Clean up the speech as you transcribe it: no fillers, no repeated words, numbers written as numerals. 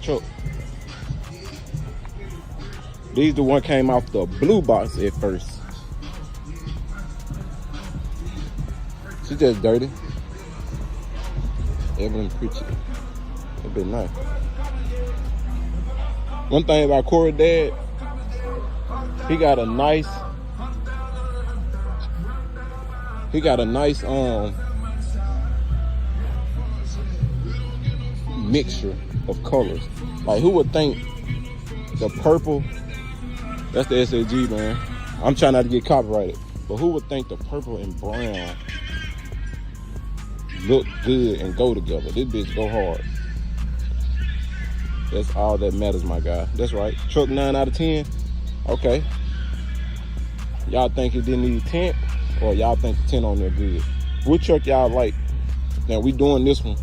truck. These the one came off the blue box at first. She just dirty. Evelyn Pritchett. That been nice. One thing about Corey dad, he got a nice mixture of colors. Like, who would think the purple, that's the SAG, man. I'm trying not to get copyrighted, but who would think the purple and brown look good and go together? This bitch go hard. That's all that matters, my guy. That's right. Truck 9 out of 10. Okay. Y'all think it didn't need tint, or y'all think the tint on there good? What truck y'all like? Now we doing this one